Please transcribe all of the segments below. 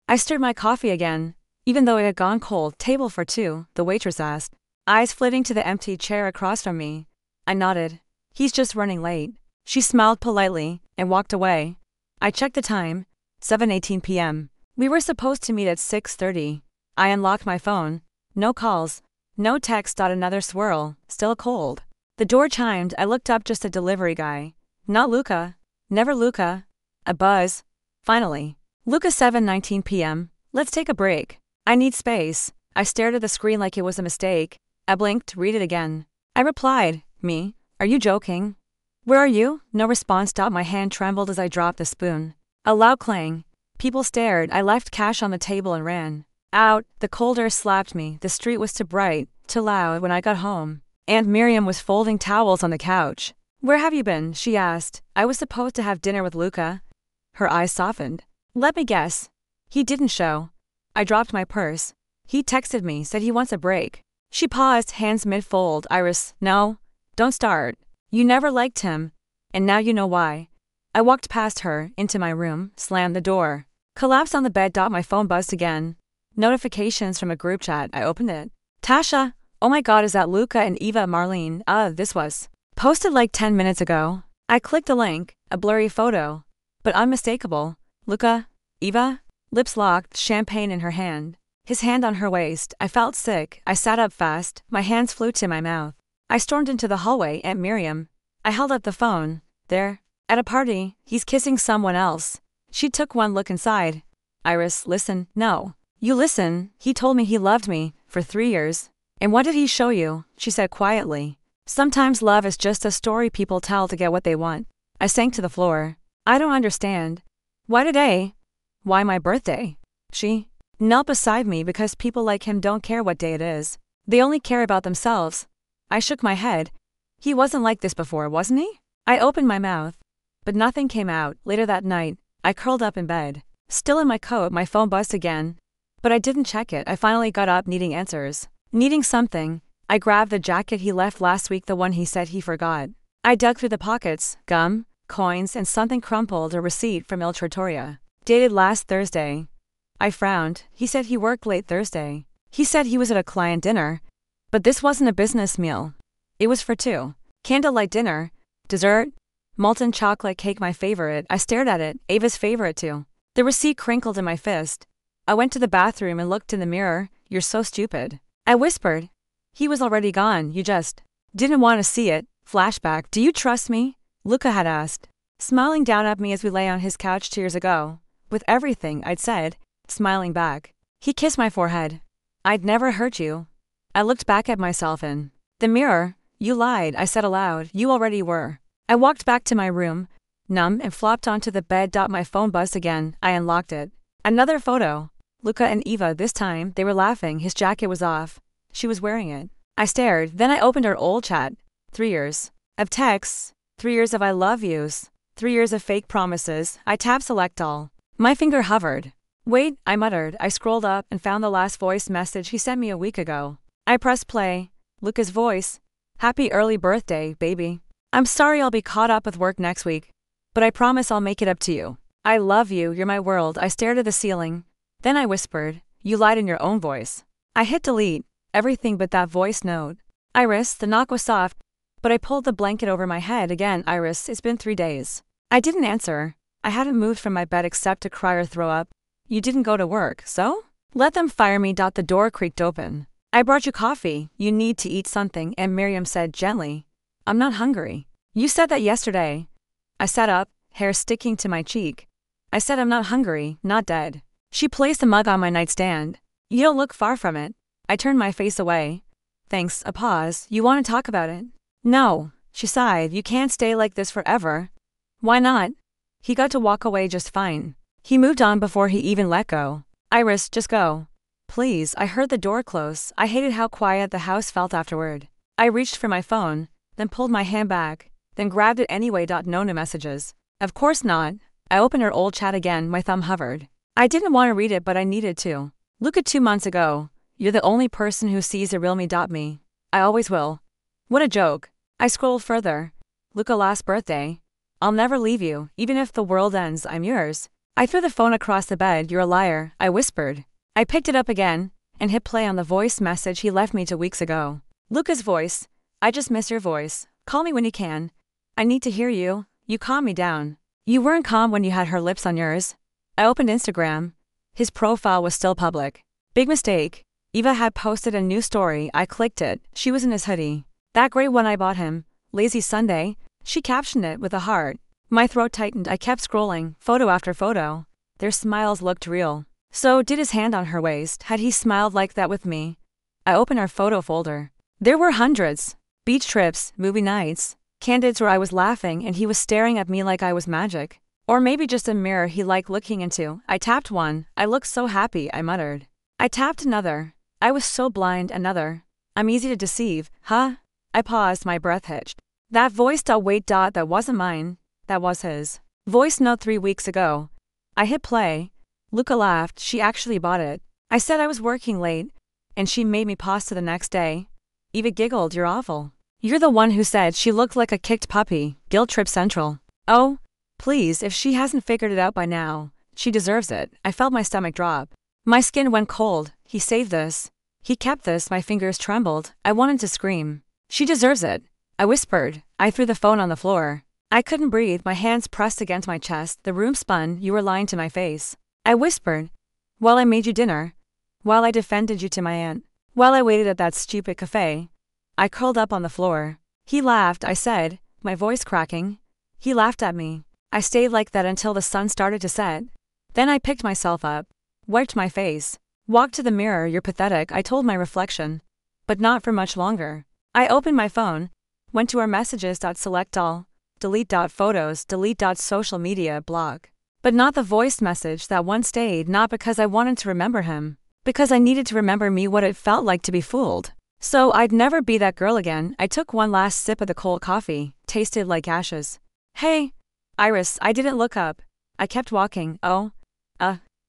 I stirred my coffee again. Even though it had gone cold, table for two, the waitress asked, eyes flitting to the empty chair across from me. I nodded. He's just running late. She smiled politely and walked away. I checked the time, 7:18 p.m. We were supposed to meet at 6:30. I unlocked my phone. No calls. No text. Another swirl, still cold. The door chimed. I looked up. Just a delivery guy. Not Luca. Never Luca. A buzz. Finally. Luca, 7:19 p.m. Let's take a break. I need space. I stared at the screen like it was a mistake. I blinked. Read it again. I replied. Me? Are you joking? Where are you? No response. My hand trembled as I dropped the spoon. A loud clang. People stared. I left cash on the table and ran out. The cold air slapped me. The street was too bright, too loud. When I got home, Aunt Miriam was folding towels on the couch. Where have you been? She asked. I was supposed to have dinner with Luca. Her eyes softened. Let me guess. He didn't show. I dropped my purse. He texted me, said he wants a break. She paused, hands mid-fold. Iris, no. Don't start. You never liked him. And now you know why. I walked past her, into my room, slammed the door. Collapsed on the bed. My phone buzzed again. Notifications from a group chat. I opened it. Tasha, oh my god, is that Luca and Eva? Marlene, this was posted like 10 minutes ago. I clicked a link, a blurry photo, but unmistakable. Luca, Eva, lips locked, champagne in her hand. His hand on her waist. I felt sick. I sat up fast. My hands flew to my mouth. I stormed into the hallway. Aunt Miriam. I held up the phone. There. At a party. He's kissing someone else. She took one look inside. Iris, listen. No. You listen. He told me he loved me for 3 years. And what did he show you? She said quietly. Sometimes love is just a story people tell to get what they want. I sank to the floor. I don't understand. Why today? Why my birthday? She knelt beside me. Because people like him don't care what day it is. They only care about themselves. I shook my head. He wasn't like this before, wasn't he? I opened my mouth. But nothing came out. Later that night, I curled up in bed. Still in my coat, my phone buzzed again. But I didn't check it. I finally got up, needing answers. Needing something. I grabbed the jacket he left last week, the one he said he forgot. I dug through the pockets, gum, coins, and something crumpled, a receipt from Il Trattoria. Dated last Thursday. I frowned. He said he worked late Thursday. He said he was at a client dinner. But this wasn't a business meal. It was for two. Candlelight dinner. Dessert. Molten chocolate cake, my favorite. I stared at it, Ava's favorite too. The receipt crinkled in my fist. I went to the bathroom and looked in the mirror. You're so stupid. I whispered. He was already gone. You just didn't want to see it. Flashback. Do you trust me? Luca had asked. Smiling down at me as we lay on his couch 2 years ago. With everything I'd said. Smiling back. He kissed my forehead. I'd never hurt you. I looked back at myself in the mirror. You lied, I said aloud. You already were. I walked back to my room, numb, and flopped onto the bed. My phone buzzed again. I unlocked it. Another photo. Luca and Eva. This time, they were laughing. His jacket was off. She was wearing it. I stared. Then I opened our old chat. 3 years of texts. 3 years of I love yous. 3 years of fake promises. I tapped select all. My finger hovered. Wait, I muttered. I scrolled up and found the last voice message he sent me a week ago. I pressed play. Luca's voice. Happy early birthday, baby. I'm sorry I'll be caught up with work next week. But I promise I'll make it up to you. I love you, you're my world. I stared at the ceiling. Then I whispered. You lied in your own voice. I hit delete. Everything but that voice note. Iris, the knock was soft. But I pulled the blanket over my head again. Iris, it's been 3 days. I didn't answer. I hadn't moved from my bed except to cry or throw up. You didn't go to work, so? Let them fire me. The door creaked open. I brought you coffee. You need to eat something, and Miriam said gently. I'm not hungry. You said that yesterday. I sat up, hair sticking to my cheek. I said I'm not hungry, not dead. She placed a mug on my nightstand. You don't look far from it. I turned my face away. Thanks. A pause. You want to talk about it? No. She sighed. You can't stay like this forever. Why not? He got to walk away just fine. He moved on before he even let go. Iris, just go. Please. I heard the door close. I hated how quiet the house felt afterward. I reached for my phone, then pulled my hand back, then grabbed it anyway. No new messages. Of course not. I opened her old chat again. My thumb hovered. I didn't want to read it, but I needed to. Look at 2 months ago. You're the only person who sees the real me. Me. I always will. What a joke. I scrolled further. Luca, last birthday. I'll never leave you. Even if the world ends, I'm yours. I threw the phone across the bed. You're a liar, I whispered. I picked it up again and hit play on the voice message he left me 2 weeks ago. Luca's voice. I just miss your voice. Call me when you can. I need to hear you. You calm me down. You weren't calm when you had her lips on yours. I opened Instagram. His profile was still public. Big mistake. Eva had posted a new story. I clicked it. She was in his hoodie. That gray one I bought him. Lazy Sunday. She captioned it with a heart. My throat tightened. I kept scrolling, photo after photo. Their smiles looked real. So did his hand on her waist. Had he smiled like that with me? I opened our photo folder. There were hundreds. Beach trips, movie nights, candids where I was laughing and he was staring at me like I was magic. Or maybe just a mirror he liked looking into. I tapped one. I looked so happy, I muttered. I tapped another. I was so blind. Another. I'm easy to deceive, huh? I paused, my breath hitched. That voice. Wait. That wasn't mine. That was his. Voice note 3 weeks ago. I hit play. Luca laughed. She actually bought it. I said I was working late, and she made me pasta the next day. Eva giggled. You're awful. You're the one who said she looked like a kicked puppy. Guilt trip central. Oh, please, if she hasn't figured it out by now, she deserves it. I felt my stomach drop. My skin went cold. He saved this. He kept this. My fingers trembled. I wanted to scream. She deserves it, I whispered. I threw the phone on the floor. I couldn't breathe. My hands pressed against my chest. The room spun. You were lying to my face. I whispered. While I made you dinner. While I defended you to my aunt. While I waited at that stupid cafe. I curled up on the floor. He laughed, I said, my voice cracking. He laughed at me. I stayed like that until the sun started to set. Then I picked myself up, wiped my face, walked to the mirror. You're pathetic, I told my reflection. But not for much longer. I opened my phone, went to our messages. Select all, delete. Photos, delete. Social media, block. But not the voice message. That one stayed, not because I wanted to remember him, because I needed to remember me, what it felt like to be fooled. So I'd never be that girl again. I took one last sip of the cold coffee, tasted like ashes. Hey, Iris, I didn't look up. I kept walking. Oh,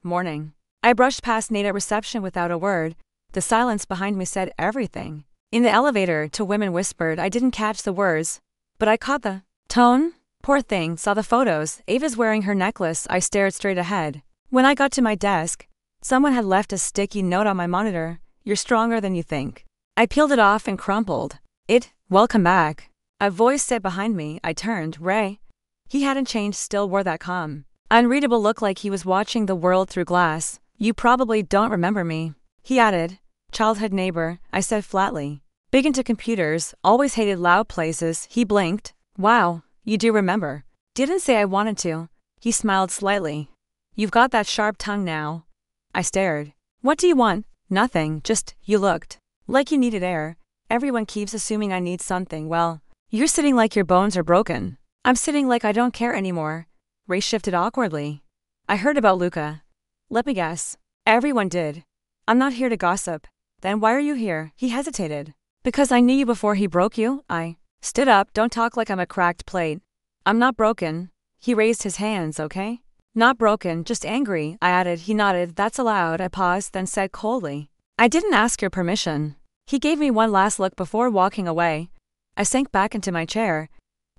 morning. I brushed past Nate at reception without a word. The silence behind me said everything. In the elevator, 2 women whispered. I didn't catch the words, but I caught the tone. Poor thing, saw the photos. Ava's wearing her necklace. I stared straight ahead. When I got to my desk, someone had left a sticky note on my monitor. You're stronger than you think. I peeled it off and crumpled it. Welcome back. A voice said behind me. I turned. Ray. He hadn't changed, still wore that calm, unreadable look like he was watching the world through glass. You probably don't remember me, he added. Childhood neighbor, I said flatly. Big into computers, always hated loud places. He blinked. Wow, you do remember. Didn't say I wanted to. He smiled slightly. You've got that sharp tongue now. I stared. What do you want? Nothing, just, you looked like you needed air. Everyone keeps assuming I need something. Well, you're sitting like your bones are broken. I'm sitting like I don't care anymore. Ray shifted awkwardly. I heard about Luca. Let me guess. Everyone did. I'm not here to gossip. Then why are you here? He hesitated. Because I knew you before he broke you. I stood up. Don't talk like I'm a cracked plate. I'm not broken. He raised his hands, okay? Not broken, just angry, I added. He nodded. That's allowed. I paused, then said coldly. I didn't ask your permission. He gave me one last look before walking away. I sank back into my chair.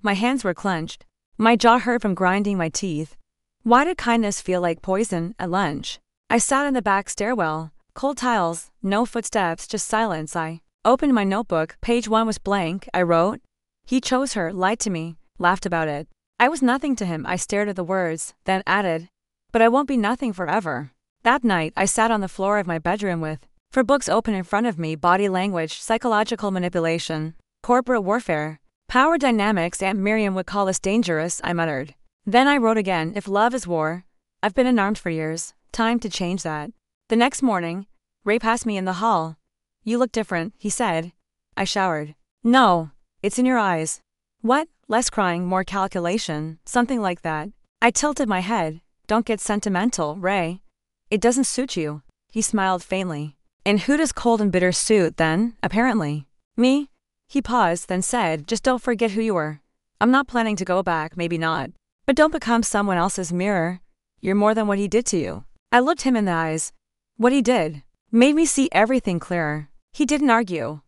My hands were clenched. My jaw hurt from grinding my teeth. Why did kindness feel like poison at lunch? I sat in the back stairwell. Cold tiles, no footsteps, just silence. I opened my notebook. Page 1 was blank. I wrote. He chose her, lied to me, laughed about it. I was nothing to him. I stared at the words, then added. But I won't be nothing forever. That night, I sat on the floor of my bedroom with 4 books open in front of me. Body language, psychological manipulation, corporate warfare, power dynamics. Aunt Miriam would call us dangerous, I muttered. Then I wrote again. If love is war, I've been unarmed for years. Time to change that. The next morning, Ray passed me in the hall. You look different, he said. I showered. No, it's in your eyes. What? Less crying, more calculation, something like that. I tilted my head. Don't get sentimental, Ray. It doesn't suit you. He smiled faintly. And who does cold and bitter suit then, apparently? Me? He paused, then said, just don't forget who you were. I'm not planning to go back, maybe not. But don't become someone else's mirror. You're more than what he did to you. I looked him in the eyes. What he did made me see everything clearer. He didn't argue.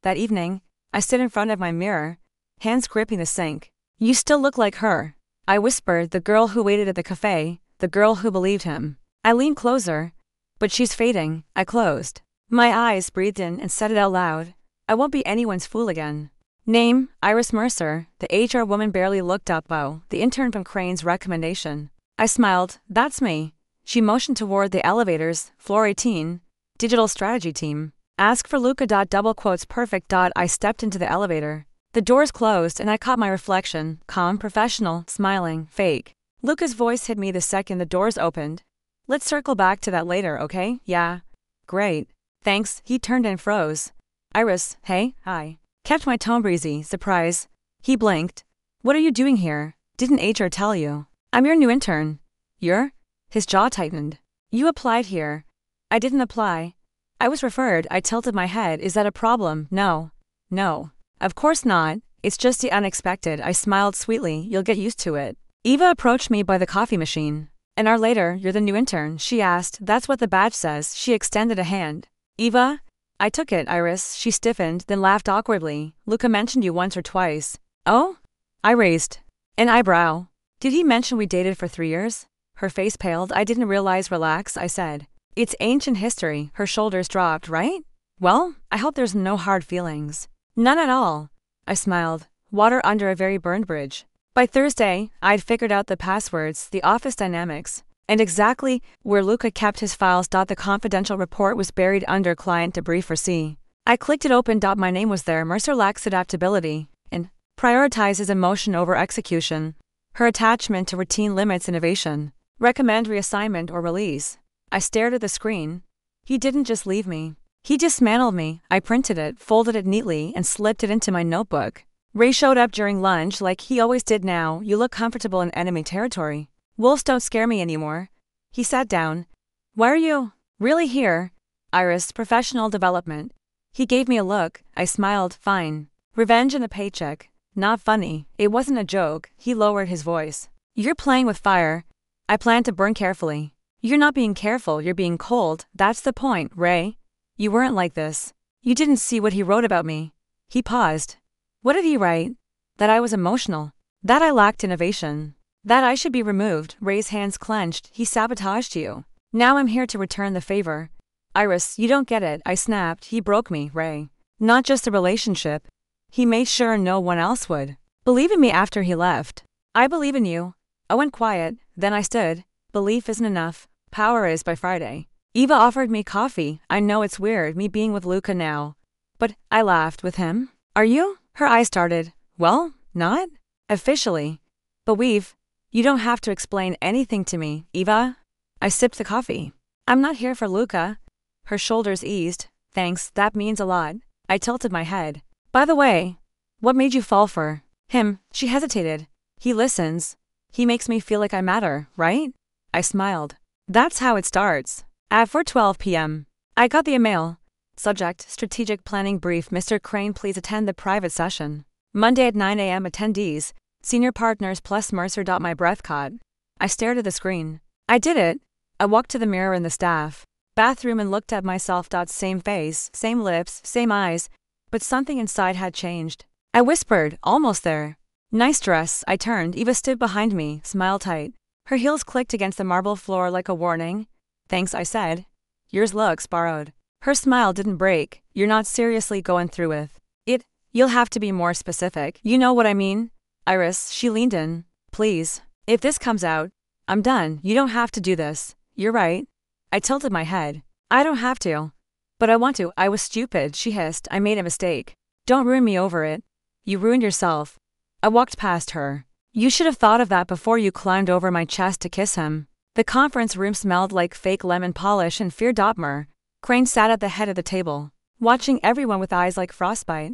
That evening, I stood in front of my mirror, hands gripping the sink. You still look like her, I whispered, the girl who waited at the cafe, the girl who believed him. I leaned closer. But she's fading, I closed. My eyes breathed in and said it out loud. I won't be anyone's fool again. Name, Iris Mercer. The HR woman barely looked up. Oh, the intern from Crane's recommendation. I smiled. That's me. She motioned toward the elevators, floor 18, digital strategy team. Ask for Luca. Double quotes perfect. I stepped into the elevator. The doors closed and I caught my reflection, calm, professional, smiling, fake. Luca's voice hit me the second the doors opened. Let's circle back to that later, okay? Yeah. Great. Thanks. He turned and froze. Iris, hey, hi. Kept my tone breezy, surprise. He blinked. What are you doing here? Didn't HR tell you? I'm your new intern. You're? His jaw tightened. You applied here. I didn't apply. I was referred. I tilted my head. Is that a problem? No. No. Of course not. It's just the unexpected. I smiled sweetly. You'll get used to it. Eva approached me by the coffee machine. An hour later, you're the new intern, she asked. That's what the badge says. She extended a hand. Eva? I took it, Iris. She stiffened, then laughed awkwardly. Luca mentioned you once or twice. Oh? I raised an eyebrow. Did he mention we dated for 3 years? Her face paled. I didn't realize. Relax, I said. It's ancient history. Her shoulders dropped, right? Well, I hope there's no hard feelings. None at all. I smiled. Water under a very burned bridge. By Thursday, I'd figured out the passwords, the office dynamics, and exactly where Luca kept his files. The confidential report was buried under client debris for C. I clicked it open. My name was there. Mercer lacks adaptability and prioritizes emotion over execution. Her attachment to routine limits innovation. Recommend reassignment or release. I stared at the screen. He didn't just leave me. He dismantled me. I printed it, folded it neatly, and slipped it into my notebook. Ray showed up during lunch like he always did. Now, you look comfortable in enemy territory. Wolves don't scare me anymore. He sat down. Why are you really here? Iris, professional development. He gave me a look. I smiled. Fine. Revenge in the paycheck. Not funny. It wasn't a joke. He lowered his voice. You're playing with fire. I plan to burn carefully. You're not being careful. You're being cold. That's the point, Ray. You weren't like this. You didn't see what he wrote about me. He paused. What did he write? That I was emotional. That I lacked innovation. That I should be removed. Ray's hands clenched. He sabotaged you. Now I'm here to return the favor. Iris, you don't get it. I snapped. He broke me, Ray. Not just the relationship. He made sure no one else would. Believe in me after he left. I believe in you. I went quiet. Then I stood. Belief isn't enough. Power is. By Friday. Eva offered me coffee. I know it's weird, me being with Luca now. But I laughed. With him? Are you? Her eyes started. Well, not officially. But you don't have to explain anything to me, Eva. I sipped the coffee. I'm not here for Luca. Her shoulders eased. Thanks, that means a lot. I tilted my head. By the way, what made you fall for him? She hesitated. He listens. He makes me feel like I matter, right? I smiled. That's how it starts. At 4:12 p.m. I got the email. Subject, strategic planning brief. Mr. Crane, please attend the private session. Monday at 9 a.m. Attendees, senior partners plus Mercer. My breath caught. I stared at the screen. I did it. I walked to the mirror in the staff bathroom and looked at myself. Same face, same lips, same eyes, but something inside had changed. I whispered, almost there. Nice dress. I turned. Eva stood behind me, smile tight. Her heels clicked against the marble floor like a warning. Thanks, I said. Yours looks borrowed. Her smile didn't break. You're not seriously going through with it. You'll have to be more specific. You know what I mean? Iris, she leaned in. Please. If this comes out, I'm done. You don't have to do this. You're right. I tilted my head. I don't have to. But I want to. I was stupid, she hissed. I made a mistake. Don't ruin me over it. You ruined yourself. I walked past her. You should have thought of that before you climbed over my chest to kiss him. The conference room smelled like fake lemon polish and fear. Crane sat at the head of the table, watching everyone with eyes like frostbite.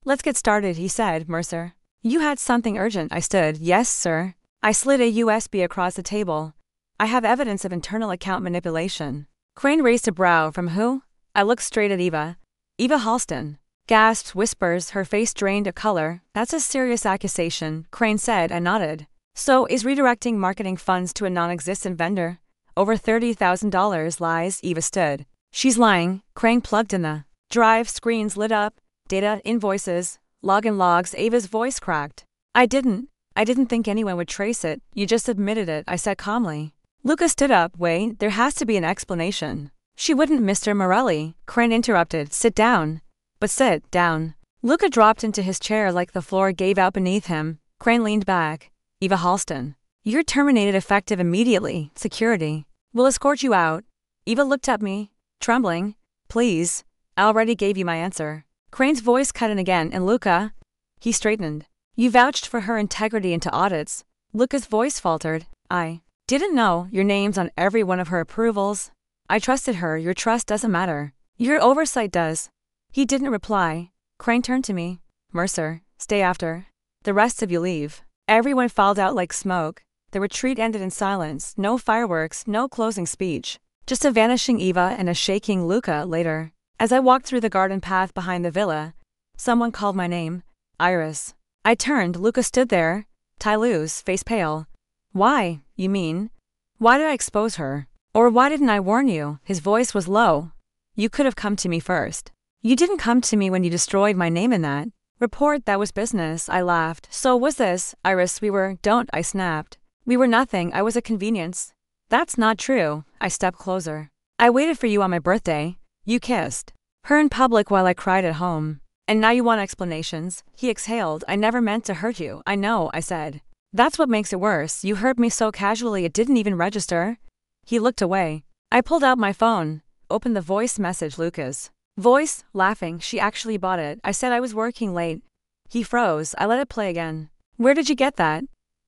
Let's get started, he said. Mercer. You had something urgent. I stood. Yes, sir. I slid a USB across the table. I have evidence of internal account manipulation. Crane raised a brow. From who? I looked straight at Eva. Eva Halston. Gasps, whispers, her face drained of color. That's a serious accusation, Crane said. I nodded. So, is redirecting marketing funds to a non-existent vendor? Over $30,000 lies. Eva stood. She's lying. Crane plugged in the drive. Screens lit up. Data, invoices, login logs. Eva's voice cracked. I didn't think anyone would trace it. You just admitted it, I said calmly. Luca stood up. Wait, there has to be an explanation. She wouldn't, Mr. Morelli, Crane interrupted. Sit down. But sit down. Luca dropped into his chair like the floor gave out beneath him. Crane leaned back. Eva Halston. You're terminated effective immediately. Security. We'll escort you out. Eva looked at me, trembling. Please. I already gave you my answer. Crane's voice cut in again. And Luca? He straightened. You vouched for her integrity into audits. Luca's voice faltered. I didn't know your name's on every one of her approvals. I trusted her. Your trust doesn't matter. Your oversight does. He didn't reply. Crane turned to me. Mercer, stay after. The rest of you leave. Everyone filed out like smoke. The retreat ended in silence. No fireworks, no closing speech. Just a vanishing Eva and a shaking Luca later. As I walked through the garden path behind the villa, someone called my name. Iris. I turned. Luca stood there. Tie loose, face pale. Why, you mean? Why did I expose her? Or why didn't I warn you? His voice was low. You could have come to me first. You didn't come to me when you destroyed my name in that report. That was business. I laughed. So was this, Iris. We were, I snapped. We were nothing. I was a convenience. That's not true. I stepped closer. I waited for you on my birthday. You kissed her in public while I cried at home. And now you want explanations? He exhaled. I never meant to hurt you. I know, I said. That's what makes it worse. You hurt me so casually it didn't even register. He looked away. I pulled out my phone, opened the voice message. Luca's voice, laughing. She actually bought it. I said I was working late. He froze. I let it play again. Where did you get that?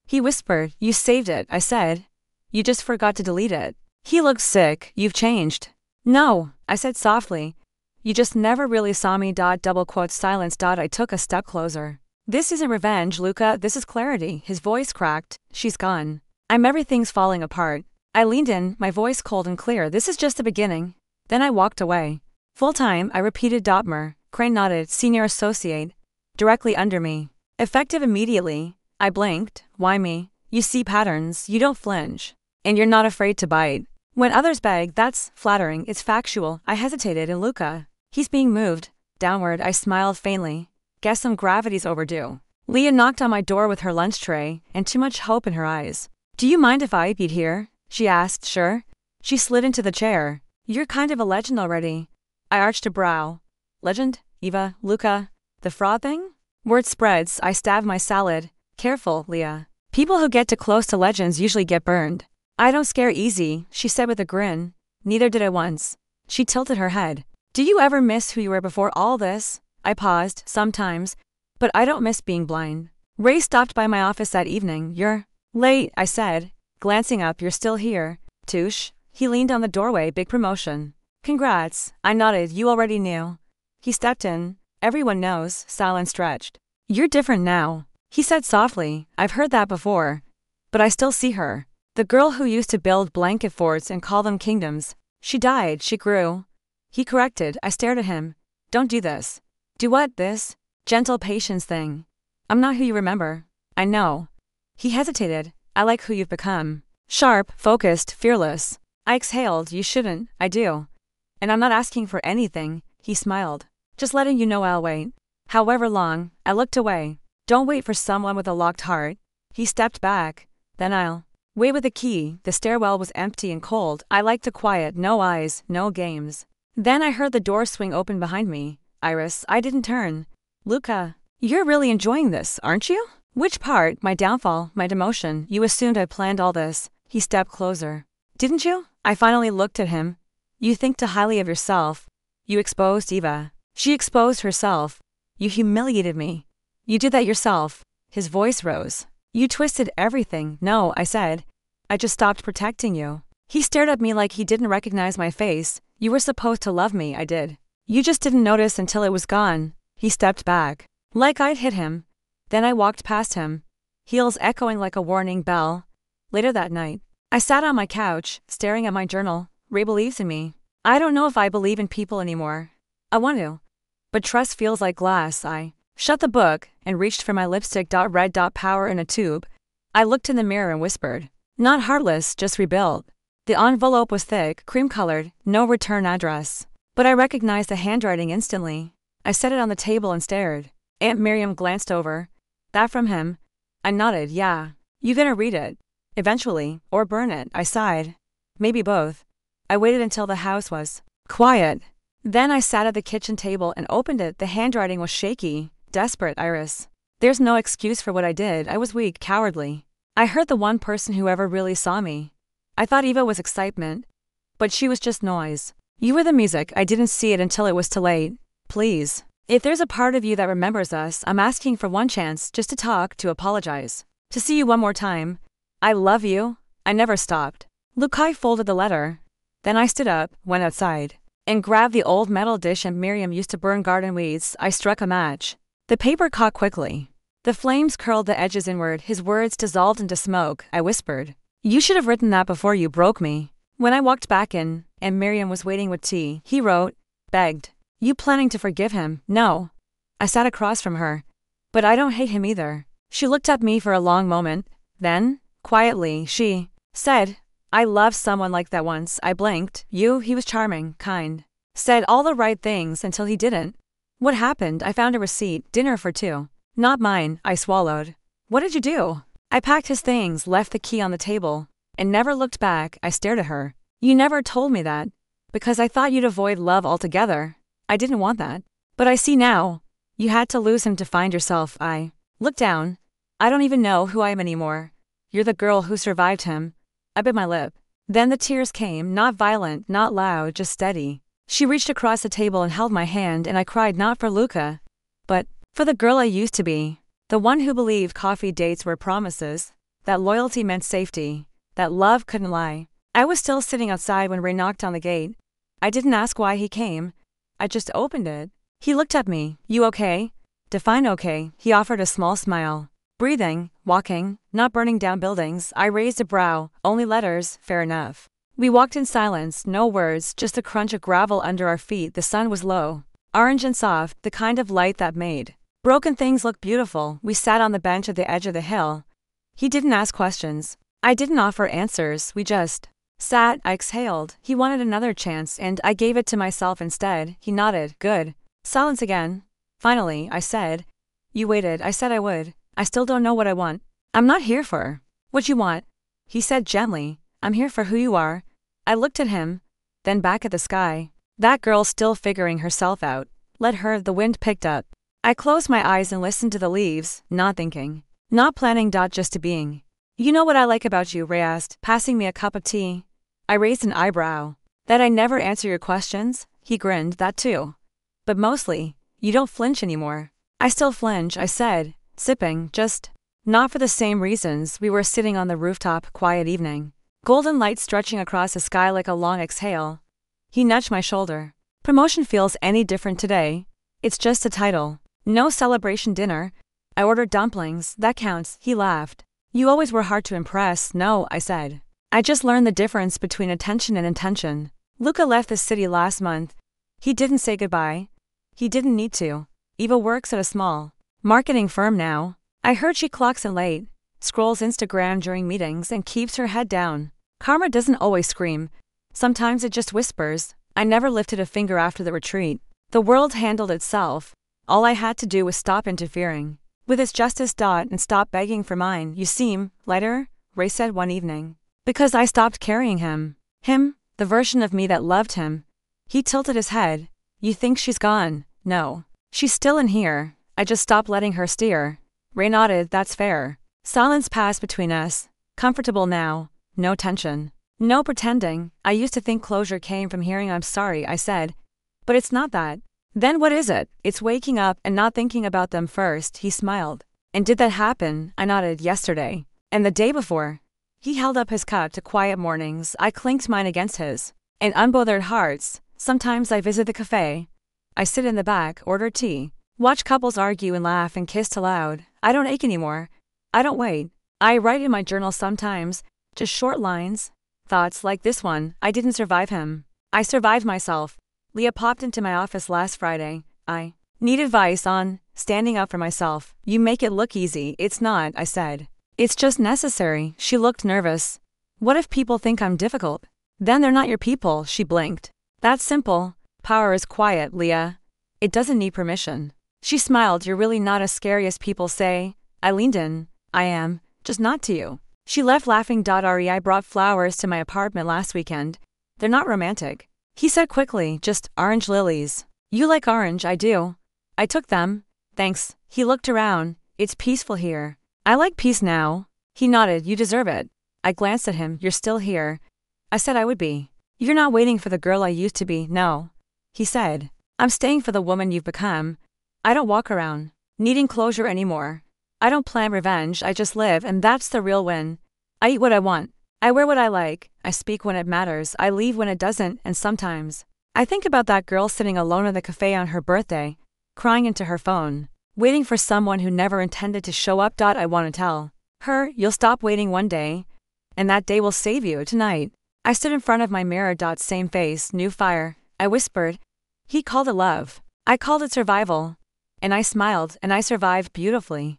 He whispered. You saved it. I said. You just forgot to delete it. He looked sick. You've changed. No, I said softly. You just never really saw me. Double quote silence. I took a step closer. This isn't revenge, Luca. This is clarity. His voice cracked. She's gone. Everything's falling apart. I leaned in, my voice cold and clear. This is just the beginning. Then I walked away. Full time, I repeated. Dotmer. Crane nodded. Senior associate. Directly under me. Effective immediately. I blinked. Why me? You see patterns. You don't flinch. And you're not afraid to bite. When others beg, that's flattering. It's factual. I hesitated. And Luca? He's being moved. Downward. I smiled faintly. Guess some gravity's overdue. Leah knocked on my door with her lunch tray, and too much hope in her eyes. Do you mind if I eat here? She asked. Sure. She slid into the chair. You're kind of a legend already. I arched a brow. Legend? Eva? Luca? The fraud thing? Word spreads. I stabbed my salad. Careful, Leah. People who get too close to legends usually get burned. I don't scare easy, she said with a grin. Neither did I once. She tilted her head. Do you ever miss who you were before all this? I paused. Sometimes. But I don't miss being blind. Ray stopped by my office that evening. You're late, I said, glancing up. You're still here. Touche. He leaned on the doorway. Big promotion. Congrats. I nodded. You already knew. He stepped in. Everyone knows. Silence stretched. You're different now, he said softly. I've heard that before. But I still see her. The girl who used to build blanket forts and call them kingdoms. She died. She grew. He corrected. I stared at him. Don't do this. Do what? This gentle patience thing. I'm not who you remember. I know. He hesitated. I like who you've become. Sharp, focused, fearless. I exhaled. You shouldn't. I do. And I'm not asking for anything. He smiled. Just letting you know I'll wait. However long. I looked away. Don't wait for someone with a locked heart. He stepped back. Then I'll wait with a key. The stairwell was empty and cold. I liked the quiet. No eyes, no games. Then I heard the door swing open behind me. Iris. I didn't turn. Luca. You're really enjoying this, aren't you? Which part? My downfall, my demotion. You assumed I planned all this. He stepped closer. Didn't you? I finally looked at him. You think too highly of yourself. You exposed Eva. She exposed herself. You humiliated me. You did that yourself. His voice rose. You twisted everything. No, I said. I just stopped protecting you. He stared at me like he didn't recognize my face. You were supposed to love me. I did. You just didn't notice until it was gone. He stepped back. Like I'd hit him. Then I walked past him. Heels echoing like a warning bell. Later that night, I sat on my couch, staring at my journal. Ray believes in me. I don't know if I believe in people anymore. I want to. But trust feels like glass. I shut the book and reached for my lipstick. Red power in a tube. I looked in the mirror and whispered. Not heartless, just rebuilt. The envelope was thick, cream-colored, no return address. But I recognized the handwriting instantly. I set it on the table and stared. Aunt Miriam glanced over. That from him? I nodded. Yeah. You gonna read it? Eventually, or burn it, I sighed. Maybe both. I waited until the house was quiet. Then I sat at the kitchen table and opened it. The handwriting was shaky. Desperate, Iris. There's no excuse for what I did. I was weak, cowardly. I hurt the one person who ever really saw me. I thought Eva was excitement, but she was just noise. You were the music. I didn't see it until it was too late. Please. If there's a part of you that remembers us, I'm asking for one chance, just to talk, to apologize. To see you one more time. I love you. I never stopped. Lukai folded the letter. Then I stood up, went outside, and grabbed the old metal dish Miriam used to burn garden weeds. I struck a match. The paper caught quickly. The flames curled the edges inward. His words dissolved into smoke. I whispered, "You should have written that before you broke me." When I walked back in, and Miriam was waiting with tea, he wrote, begged, "You planning to forgive him?" "No." I sat across from her. "But I don't hate him either." She looked at me for a long moment. Then, quietly, she said, "I loved someone like that once." I blinked. He was charming, kind. Said all the right things until he didn't. What happened? I found a receipt. Dinner for two. Not mine. I swallowed. What did you do? I packed his things, left the key on the table, and never looked back. I stared at her. You never told me that. Because I thought you'd avoid love altogether. I didn't want that. But I see now. You had to lose him to find yourself. I looked down. I don't even know who I am anymore. You're the girl who survived him. I bit my lip. Then the tears came, not violent, not loud, just steady. She reached across the table and held my hand, and I cried not for Luca, but for the girl I used to be. The one who believed coffee dates were promises, that loyalty meant safety, that love couldn't lie. I was still sitting outside when Ray knocked on the gate. I didn't ask why he came. I just opened it. He looked at me. You okay? Define okay. He offered a small smile. Breathing, walking, not burning down buildings. I raised a brow. Only letters, fair enough. We walked in silence, no words, just the crunch of gravel under our feet. The sun was low, orange and soft, the kind of light that made broken things look beautiful. We sat on the bench at the edge of the hill. He didn't ask questions. I didn't offer answers. We just sat. I exhaled. He wanted another chance, and I gave it to myself instead. He nodded. Good. Silence again. Finally, I said, "You waited." I said I would. I still don't know what I want. I'm not here for what you want. He said gently, "I'm here for who you are." I looked at him, then back at the sky. That girl still figuring herself out. Let her. The wind picked up. I closed my eyes and listened to the leaves, not thinking, not planning. Just to being. You know what I like about you? Ray asked, passing me a cup of tea. I raised an eyebrow. That I never answer your questions? He grinned. That too. But mostly, you don't flinch anymore. I still flinch, I said, sipping, just not for the same reasons. We were sitting on the rooftop, quiet evening. Golden light stretching across the sky like a long exhale. He nudged my shoulder. Promotion feels any different today? It's just a title. No celebration dinner. I ordered dumplings. That counts. He laughed. You always were hard to impress. No, I said. I just learned the difference between attention and intention. Luca left the city last month. He didn't say goodbye. He didn't need to. Eva works at a small marketing firm now. I heard she clocks in late, scrolls Instagram during meetings, and keeps her head down. Karma doesn't always scream. Sometimes it just whispers. I never lifted a finger after the retreat. The world handled itself. All I had to do was stop interfering with its justice. And stop begging for mine. You seem lighter, Ray said one evening. Because I stopped carrying him. Him, the version of me that loved him. He tilted his head. You think she's gone? No. She's still in here. I just stopped letting her steer. Ray nodded. That's fair. Silence passed between us. Comfortable now. No tension. No pretending. I used to think closure came from hearing I'm sorry, I said. But it's not that. Then what is it? It's waking up and not thinking about them first. He smiled. And did that happen? I nodded. Yesterday. And the day before. He held up his cup to quiet mornings. I clinked mine against his. And unbothered hearts. Sometimes I visit the cafe. I sit in the back, order tea. Watch couples argue and laugh and kiss aloud. I don't ache anymore. I don't wait. I write in my journal sometimes. Just short lines. Thoughts like this one. I didn't survive him. I survived myself. Leah popped into my office last Friday. I need advice on standing up for myself. You make it look easy. It's not, I said. It's just necessary. She looked nervous. What if people think I'm difficult? Then they're not your people. She blinked. That's simple. Power is quiet, Leah. It doesn't need permission. She smiled. You're really not as scary as people say. I leaned in. I am, just not to you. She left laughing. I brought flowers to my apartment last weekend. They're not romantic. He said quickly, just orange lilies. You like orange, I do. I took them. Thanks. He looked around. It's peaceful here. I like peace now. He nodded. You deserve it. I glanced at him. You're still here. I said I would be. You're not waiting for the girl I used to be, no. He said. I'm staying for the woman you've become. I don't walk around needing closure anymore. I don't plan revenge, I just live, and that's the real win. I eat what I want. I wear what I like. I speak when it matters. I leave when it doesn't, and sometimes I think about that girl sitting alone in the cafe on her birthday, crying into her phone, waiting for someone who never intended to show up. I want to tell her, you'll stop waiting one day, and that day will save you tonight. I stood in front of my mirror. Same face, new fire. I whispered. He called it love. I called it survival. And I smiled, and I survived beautifully.